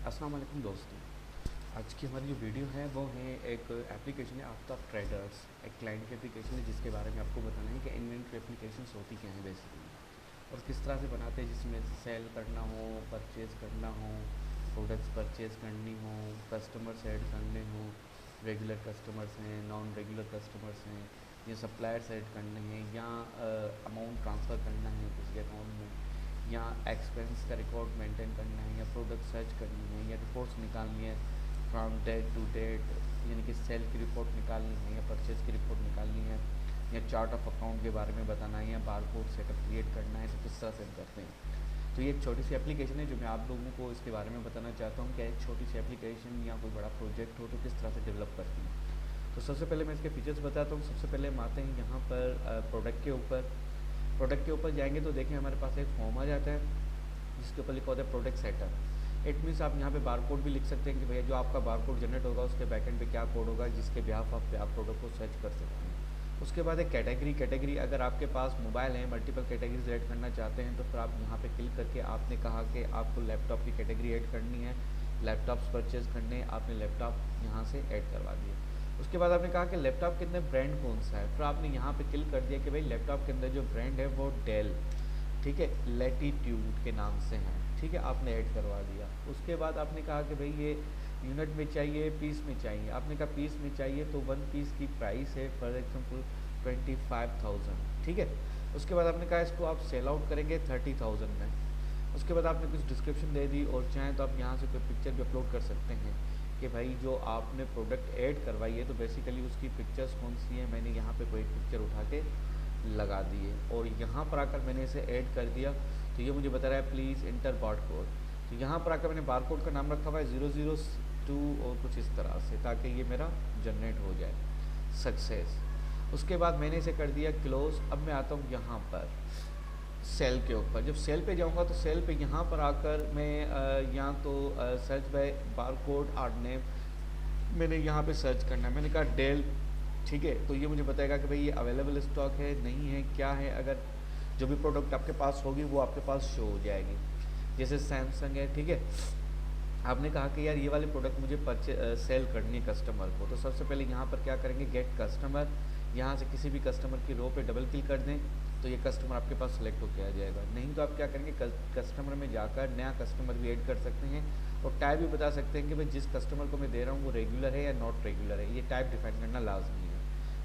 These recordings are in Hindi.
अस्सलाम वालेकुम दोस्तों। आज की हमारी जो वीडियो है वो है एक एप्लीकेशन है आफ्ताब ट्रेडर्स, एक क्लाइंट की एप्लीकेशन है जिसके बारे में आपको बताना है कि इन्वेंट्री एप्लीकेशंस होती क्या हैं बेसिकली और किस तरह से बनाते हैं, जिसमें सेल करना हो, परचेज़ करना हो, प्रोडक्ट्स परचेज़ करनी हो, कस्टमर्स ऐड करने हो, रेगुलर कस्टमर्स हैं, नॉन रेगुलर कस्टमर्स हैं, या सप्लायर्स ऐड करने हैं, या अमाउंट ट्रांसफ़र करना है किसी के अकाउंट में, या एक्सपेंस का रिकॉर्ड मेंटेन करना है, या प्रोडक्ट सर्च करनी है, या रिपोर्ट्स निकालनी है फ्रॉम डेट टू डेट, यानी कि सेल की रिपोर्ट निकालनी है या परचेज़ की रिपोर्ट निकालनी है, या चार्ट ऑफ अकाउंट के बारे में बताना है, या बारकोड सेटअप क्रिएट करना है। तो किस तरह से हम करते हैं। तो ये एक छोटी सी एप्लीकेशन है जो मैं आप लोगों को इसके बारे में बताना चाहता हूँ कि एक छोटी सी एप्लीकेशन या कोई बड़ा प्रोजेक्ट हो तो किस तरह से डेवलप करती है। तो सबसे पहले मैं इसके फीचर्स बताता हूँ। सबसे पहले हम आते हैं यहाँ पर प्रोडक्ट के ऊपर जाएंगे तो देखें हमारे पास एक फॉर्म आ जाता है जिसके ऊपर लिखा होता है प्रोडक्ट सेटअप। इट मीन्स आप यहाँ पे बारकोड भी लिख सकते हैं कि भैया जो आपका बारकोड जनरेट होगा उसके बैकएंड पे क्या कोड होगा जिसके बिहाफ आप प्रोडक्ट को सर्च कर सकते हैं। उसके बाद एक कैटेगरी, अगर आपके पास मोबाइल है, मल्टीपल कैटेगरीज ऐड करना चाहते हैं तो फिर आप यहाँ पे क्लिक करके आपने कहा कि आपको लैपटॉप की कैटेगरी ऐड करनी है, लैपटॉप्स परचेज़ करने, आपने लैपटॉप यहाँ से ऐड करवा दिया। उसके बाद आपने कहा कि लैपटॉप के अंदर ब्रांड कौन सा है, फिर आपने यहाँ पे क्लिक कर दिया कि भाई लैपटॉप के अंदर जो ब्रांड है वो डेल, ठीक है, लैटिट्यूड के नाम से हैं, ठीक है, आपने ऐड करवा दिया। उसके बाद आपने कहा कि भाई ये यूनिट में चाहिए, पीस में चाहिए, आपने कहा पीस में चाहिए तो 1 पीस की प्राइस है फॉर एग्जांपल 25,000, ठीक है। उसके बाद आपने कहा इसको आप सेल आउट करेंगे 30,000 में। उसके बाद आपने कुछ डिस्क्रिप्शन दे दी और चाहें तो आप यहाँ से कोई पिक्चर भी अपलोड कर सकते हैं कि भाई जो आपने प्रोडक्ट ऐड करवाई है तो बेसिकली उसकी पिक्चर्स कौन सी है। मैंने यहाँ पे कोई पिक्चर उठा के लगा दी है और यहाँ पर आकर मैंने इसे ऐड कर दिया तो ये मुझे बता रहा है प्लीज़ इंटर बारकोड। तो यहाँ पर आकर मैंने बारकोड का नाम रखा हुआ है 002 और कुछ इस तरह से, ताकि ये मेरा जनरेट हो जाए सक्सेस। उसके बाद मैंने इसे कर दिया क्लोज। अब मैं आता हूँ यहाँ पर सेल के ऊपर। जब सेल पे जाऊँगा तो सेल पे यहाँ पर आकर मैं या तो सर्च बाय बारकोड और नेम, मैंने यहाँ पे सर्च करना है। मैंने कहा डेल, ठीक है, तो ये मुझे बताएगा कि भाई ये अवेलेबल स्टॉक है, नहीं है, क्या है। अगर जो भी प्रोडक्ट आपके पास होगी वो आपके पास शो हो जाएगी। जैसे सैमसंग है, ठीक है, आपने कहा कि यार ये वाले प्रोडक्ट मुझे सेल करनी है कस्टमर को, तो सबसे पहले यहाँ पर क्या करेंगे, गेट कस्टमर, यहाँ से किसी भी कस्टमर की रो पे डबल क्लिक कर दें तो ये कस्टमर आपके पास सेलेक्ट होकर आ जाएगा। नहीं तो आप क्या करेंगे, कस्टमर में जाकर नया कस्टमर भी ऐड कर सकते हैं और टाइप भी बता सकते हैं कि भाई जिस कस्टमर को मैं दे रहा हूँ वो रेगुलर है या नॉट रेगुलर है। ये टाइप डिफाइन करना लाजमी है,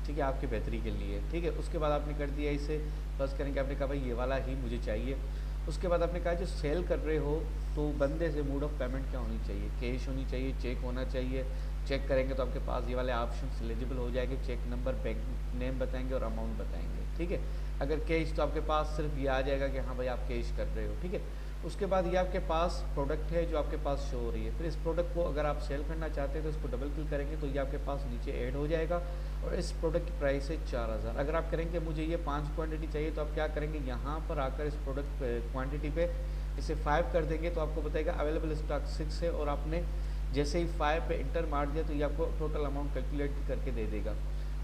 ठीक है, आपकी बेहतरी के लिए, ठीक है। उसके बाद आपने कर दिया इसे, बस करेंगे, आपने कहा भाई ये वाला ही मुझे चाहिए। उसके बाद आपने कहा जो सेल कर रहे हो तो बंदे से मोड ऑफ पेमेंट क्या होनी चाहिए, कैश होनी चाहिए, चेक होना चाहिए। चेक करेंगे तो आपके पास ये वाले ऑप्शन एलिजिबल हो जाएंगे, चेक नंबर, बैंक नेम बताएंगे और अमाउंट बताएंगे, ठीक है। अगर कैश तो आपके पास सिर्फ ये आ जाएगा कि हाँ भाई आप कैश कर रहे हो, ठीक है। उसके बाद ये आपके पास प्रोडक्ट है जो आपके पास शो हो रही है। फिर इस प्रोडक्ट को अगर आप सेल करना चाहते हैं तो इसको डबल क्लिक करेंगे तो ये आपके पास नीचे ऐड हो जाएगा और इस प्रोडक्ट की प्राइस है 4000। अगर आप करेंगे मुझे ये 5 क्वांटिटी चाहिए तो आप क्या करेंगे, यहाँ पर आकर इस प्रोडक्ट क्वांटिटी पे इसे 5 कर देंगे तो आपको बताएगा अवेलेबल स्टॉक 6 है और आपने जैसे ही 5 पे इंटर मार दिया तो ये आपको टोटल अमाउंट कैलकुलेट करके दे देगा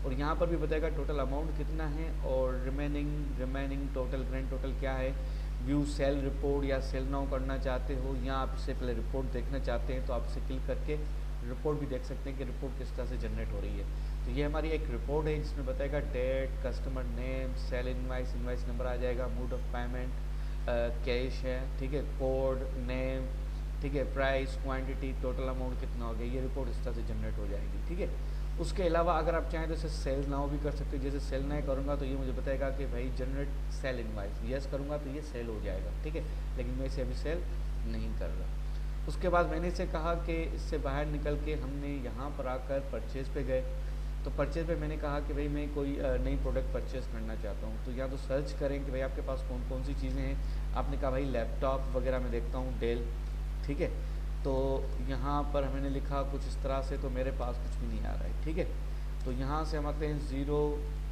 और यहाँ पर भी बताएगा टोटल अमाउंट कितना है और रिमेनिंग टोटल, ग्रैंड टोटल क्या है। व्यू सेल रिपोर्ट या सेल नाउ करना चाहते हो या आप इससे पहले रिपोर्ट देखना चाहते हैं तो आप इसे क्लिक करके रिपोर्ट भी देख सकते हैं कि रिपोर्ट किस तरह से जनरेट हो रही है। तो ये हमारी एक रिपोर्ट है जिसमें बताएगा date, customer name, sale invoice, invoice number आ जाएगा, मोड ऑफ पेमेंट, कैश है, ठीक है, कोड, नेम, ठीक है, प्राइस, क्वांटिटी, टोटल अमाउंट कितना हो गया। ये रिपोर्ट इस तरह से जनरेट हो जाएगी, ठीक है। उसके अलावा अगर आप चाहें तो इसे सेल नाउ भी कर सकते हो। जैसे सेल नाउ करूँगा तो ये मुझे बताएगा कि भाई जनरेट सेल इनवाइस, यस करूँगा तो ये सेल हो जाएगा, ठीक है, लेकिन मैं इसे अभी सेल नहीं कर रहा। उसके बाद मैंने इसे कहा कि इससे बाहर निकल के हमने यहाँ पर आकर परचेज़ पे गए तो परचेज़ पे मैंने कहा कि भाई मैं कोई नई प्रोडक्ट परचेज़ करना चाहता हूँ तो या तो सर्च करें कि भाई आपके पास कौन कौन सी चीज़ें हैं। आपने कहा भाई लैपटॉप वगैरह मैं देखता हूँ डेल, ठीक है, तो यहाँ पर मैंने लिखा कुछ इस तरह से तो मेरे पास कुछ भी नहीं आ रहा है, ठीक है। तो यहाँ से हम आते हैं 0,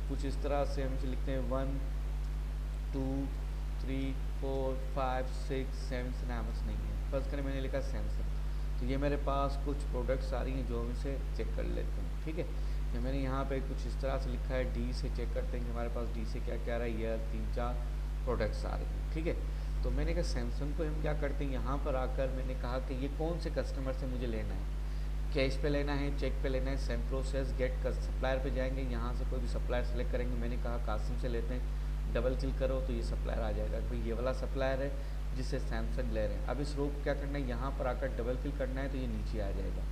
कुछ इस तरह से हम इसे लिखते हैं 1 2 3 4 5 6 7 से नामस नहीं है, फर्स्ट करें मैंने लिखा सैमसंग तो ये मेरे पास कुछ प्रोडक्ट्स आ रही हैं जो हम इसे चेक कर लेते हैं, ठीक है। ये मैंने यहाँ पे कुछ इस तरह से लिखा है, डी से चेक करते हैं कि हमारे पास डी से क्या क्या आ रहा है। ये 3-4 प्रोडक्ट्स आ रही हैं, ठीक है। तो मैंने कहा सैमसंग को हम क्या करते हैं, यहाँ पर आकर मैंने कहा कि ये कौन से कस्टमर से मुझे लेना है, कैश पे लेना है, चेक पे लेना है। सेम प्रोसेस, गेट कर सप्लायर पे जाएंगे, यहाँ से कोई भी सप्लायर सेलेक्ट करेंगे। मैंने कहा कासिम से लेते हैं, डबल क्लिक करो तो ये सप्लायर आ जाएगा, भाई ये वाला सप्लायर है जिससे सैमसंग ले रहे हैं। अब इस रो को क्या करना है, यहाँ पर आकर डबल क्लिक करना है तो ये नीचे आ जाएगा।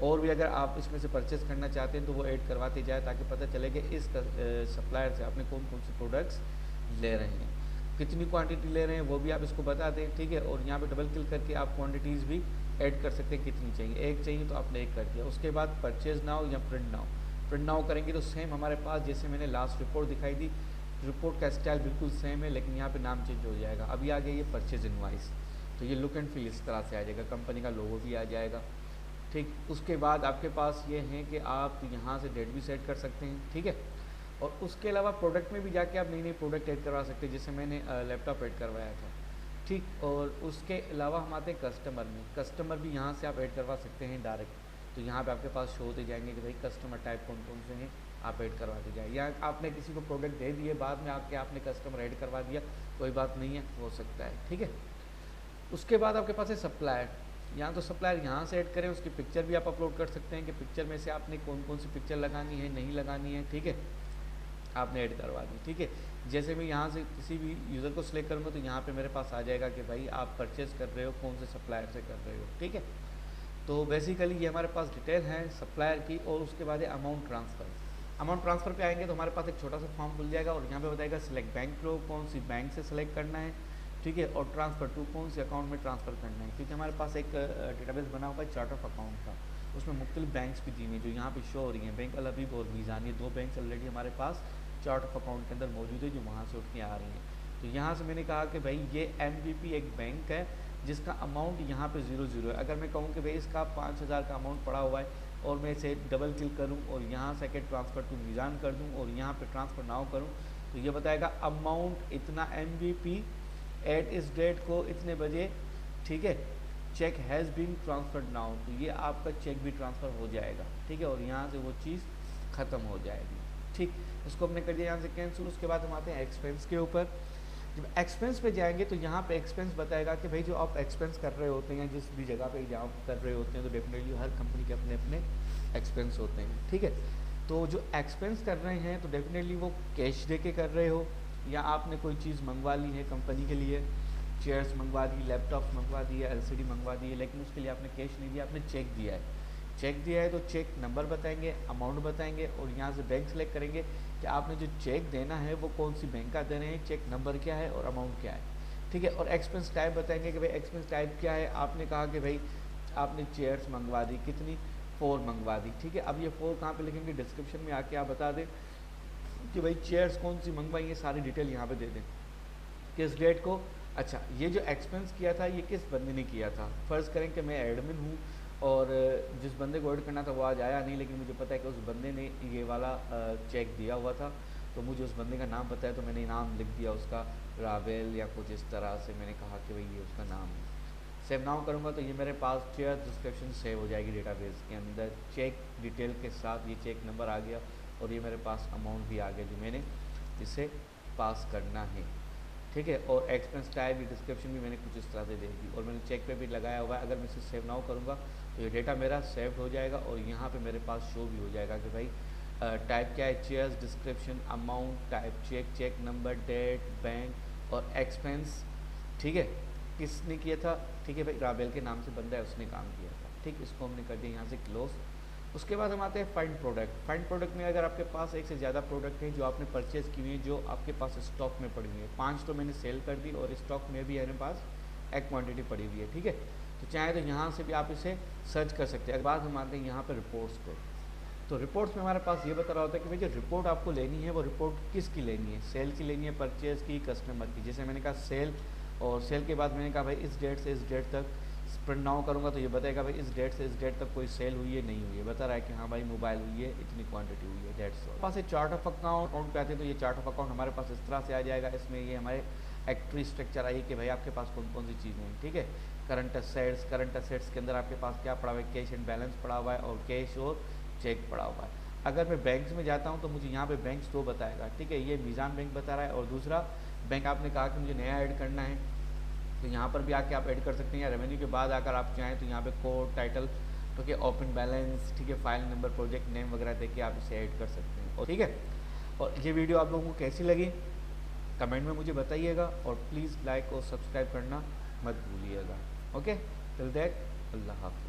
और भी अगर आप इसमें से परचेस करना चाहते हैं तो वो ऐड करवाते जाए ताकि पता चले कि इस सप्लायर से आपने कौन कौन से प्रोडक्ट्स ले रहे हैं, कितनी क्वांटिटी ले रहे हैं वो भी आप इसको बता दें, ठीक है। और यहाँ पे डबल क्लिक करके आप क्वांटिटीज़ भी ऐड कर सकते हैं, कितनी चाहिए, एक चाहिए तो आपने एक कर दिया। उसके बाद परचेज नाउ या प्रिंट नाउ, प्रिंट नाउ करेंगे तो सेम हमारे पास जैसे मैंने लास्ट रिपोर्ट दिखाई दी, रिपोर्ट का स्टाइल बिल्कुल सेम है लेकिन यहाँ पे नाम चेंज हो जाएगा। अभी आ गया ये परचेज इनवाइस, तो ये लुक एंड फील इस तरह से आ जाएगा, कंपनी का लोगो भी आ जाएगा, ठीक। उसके बाद आपके पास ये है कि आप यहाँ से डेट भी सेट कर सकते हैं, ठीक है। और उसके अलावा प्रोडक्ट में भी जाके आप नई नई प्रोडक्ट ऐड करवा सकते हैं, जैसे मैंने लैपटॉप ऐड करवाया था, ठीक। और उसके अलावा हम आते हैं कस्टमर में, कस्टमर भी यहाँ से आप ऐड करवा सकते हैं डायरेक्ट। तो यहाँ पे आपके पास शो होते जाएंगे कि भाई कस्टमर टाइप कौन कौन से हैं, आप ऐड करवाते जाए। या आपने किसी को प्रोडक्ट दे दिए, बाद में आके आपने कस्टमर ऐड करवा दिया, कोई बात नहीं है, हो सकता है, ठीक है। उसके बाद आपके पास है सप्लायर, यहाँ तो सप्लायर यहाँ से ऐड करें, उसकी पिक्चर भी आप अपलोड कर सकते हैं कि पिक्चर में से आपने कौन कौन सी पिक्चर लगानी है, नहीं लगानी है, ठीक है, आपने ऐड करवा दी, ठीक है। जैसे मैं यहाँ से किसी भी यूज़र को सिलेक्ट करूँगा तो यहाँ पे मेरे पास आ जाएगा कि भाई आप परचेज़ कर रहे हो कौन से सप्लायर से कर रहे हो, ठीक है। तो बेसिकली ये हमारे पास डिटेल है सप्लायर की। और उसके बाद है अमाउंट ट्रांसफ़र। अमाउंट ट्रांसफ़र पे आएंगे तो हमारे पास एक छोटा सा फॉर्म खुल जाएगा और यहाँ पे बताएगा सिलेक्ट बैंक प्रो, कौन सी बैंक से सिलेक्ट करना है, ठीक है। और ट्रांसफ़र टू, कौन से अकाउंट में ट्रांसफ़र करना है, क्योंकि हमारे पास एक डेटाबेस बना हुआ है चार्ट ऑफ अकाउंट का, उसमें मुख्तलिफ बैंक्स भी दी हुई हैं जो यहाँ पे शो हो रही हैं, बैंक अल हबीब और मीज़ान, ये दो बैंक्स ऑलरेडी हमारे पास चार्ट ऑफ अकाउंट के अंदर मौजूद है जो वहाँ से उठ के आ रही हैं। तो यहाँ से मैंने कहा कि भाई ये MVP एक बैंक है जिसका अमाउंट यहाँ पे 00 है। अगर मैं कहूँ कि भाई इसका 5000 का अमाउंट पड़ा हुआ है और मैं इसे डबल क्लिक करूँ और यहाँ सेकेंड ट्रांसफ़र टू मीज़ान कर दूँ और यहाँ पे ट्रांसफ़र नाउ करूँ तो ये बताएगा अमाउंट इतना MVP एट इस डेट को इतने बजे, ठीक है, cheque has been transferred now, तो ये आपका चेक भी ट्रांसफ़र हो जाएगा, ठीक है। और यहाँ से वो चीज़ ख़त्म हो जाएगी, ठीक। इसको हमने कर दिया यहाँ से कैंसिल। उसके बाद हम आते हैं एक्सपेंस के ऊपर। जब एक्सपेंस पे जाएंगे तो यहाँ पे एक्सपेंस बताएगा कि भाई जो आप एक्सपेंस कर रहे होते हैं जिस भी जगह पे जहाँ कर रहे होते हैं तो डेफिनेटली हर कंपनी के अपने अपने एक्सपेंस होते हैं, ठीक है। तो जो एक्सपेंस कर रहे हैं तो डेफिनेटली वो कैश दे के कर रहे हो या आपने कोई चीज़ मंगवा ली है कंपनी के लिए, चेयर्स मंगवा दी, लैपटॉप मंगवा दी है, LCD मंगवा दी है, लेकिन उसके लिए आपने कैश नहीं दिया, आपने चेक दिया है। चेक दिया है तो चेक नंबर बताएंगे, अमाउंट बताएंगे और यहाँ से बैंक सेलेक्ट करेंगे कि आपने जो चेक देना है वो कौन सी बैंक का दे रहे हैं, चेक नंबर क्या है और अमाउंट क्या है, ठीक है। और एक्सपेंस टाइप बताएंगे कि भाई एक्सपेंस टाइप क्या है। आपने कहा कि भाई आपने चेयर्स मंगवा दी, कितनी, 4 मंगवा दी, ठीक है। अब ये 4 कहाँ पे लिखेंगे, डिस्क्रिप्शन में आके आप बता दें कि भाई चेयर्स कौन सी मंगवाई, ये सारी डिटेल यहाँ पे दे दें, किस डेट को। अच्छा, ये जो एक्सपेंस किया था ये किस बंदे ने किया था। फ़र्ज़ करें कि मैं एडमिन हूँ और जिस बंदे को ऐड करना था वो आज आया नहीं, लेकिन मुझे पता है कि उस बंदे ने ये वाला चेक दिया हुआ था, तो मुझे उस बंदे का नाम पता है तो मैंने नाम लिख दिया उसका, रावेल या कुछ इस तरह से। मैंने कहा कि भाई ये उसका नाम है। सेव नाउ करूँगा तो ये मेरे पास चेयर डिस्क्रिप्शन सेव हो जाएगी डेटाबेस के अंदर, चेक डिटेल के साथ ये चेक नंबर आ गया और ये मेरे पास अमाउंट भी आ गया जो मैंने इसे पास करना है, ठीक है। और एक्सपेंस टाइप डिस्क्रिप्शन भी मैंने कुछ इस तरह से दे दी और मैंने चेक पे भी लगाया हुआ है। अगर मैं इसे सेव नाउ करूँगा तो ये डेटा मेरा सेव हो जाएगा और यहाँ पे मेरे पास शो भी हो जाएगा कि भाई टाइप क्या है, चेयर्स, description, amount, type cheque, cheque number, date, bank और एक्सपेंस, ठीक है, किसने किया था, ठीक है भाई रावेल के नाम से बंदा है उसने काम किया था, ठीक। इसको हमने कर दिया यहाँ से क्लोज। उसके बाद हम आते हैं फाइंड प्रोडक्ट। फाइंड प्रोडक्ट में अगर आपके पास एक से ज़्यादा प्रोडक्ट हैं जो आपने परचेज़ की हुई हैं, जो आपके पास स्टॉक में पड़ी हुई है, 5 तो मैंने सेल कर दी और स्टॉक में भी मेरे पास एक क्वांटिटी पड़ी हुई है, ठीक है। तो चाहे तो यहाँ से भी आप इसे सर्च कर सकते हैं। बाद हम आते हैं यहाँ पर रिपोर्ट्स को। तो रिपोर्ट्स में हमारे पास ये बता रहा होता है कि भाई जो रिपोर्ट आपको लेनी है वो रिपोर्ट किसकी लेनी है, सेल की लेनी है, परचेज़ की, कस्टमर की। जैसे मैंने कहा सेल, और सेल के बाद मैंने कहा भाई इस डेट से इस डेट तक प्रिंट नाउ करूँगा तो ये बताएगा भाई इस डेट से इस डेट तक कोई सेल हुई है, नहीं हुई है, बता रहा है कि हाँ भाई मोबाइल हुई है, इतनी क्वांटिटी हुई है, डेट्स पास ये चार्ट ऑफ अकाउंट पे आते हैं तो ये चार्ट ऑफ अकाउंट हमारे पास इस तरह से आ जाएगा। इसमें ये हमारे एक्ट्री स्ट्रक्चर आई कि भाई आपके पास कौन कौन सी चीज़ें हैं, ठीक है। करंट असेट्स के अंदर आपके पास क्या पड़ा हुआ है, कैश एंड बैलेंस पड़ा हुआ है और कैश और चेक पड़ा हुआ है। अगर मैं बैंक्स में जाता हूँ तो मुझे यहाँ पे बैंक्स 2 बताएगा, ठीक है। ये मीज़ान बैंक बता रहा है और दूसरा बैंक आपने कहा कि मुझे नया ऐड करना है, तो यहाँ पर भी आके आप ऐड कर सकते हैं, या रेवेन्यू के बाद आकर आप चाहें तो यहाँ पे कोड टाइटल, ठीक है, ओपन बैलेंस, ठीक है, फाइल नंबर, प्रोजेक्ट नेम वगैरह देके आप इसे ऐड कर सकते हैं। और ठीक है, और ये वीडियो आप लोगों को कैसी लगी कमेंट में मुझे बताइएगा, और प्लीज़ लाइक और सब्सक्राइब करना मत भूलिएगा। ओके, टिल दैट, अल्लाह हाफ़िज़।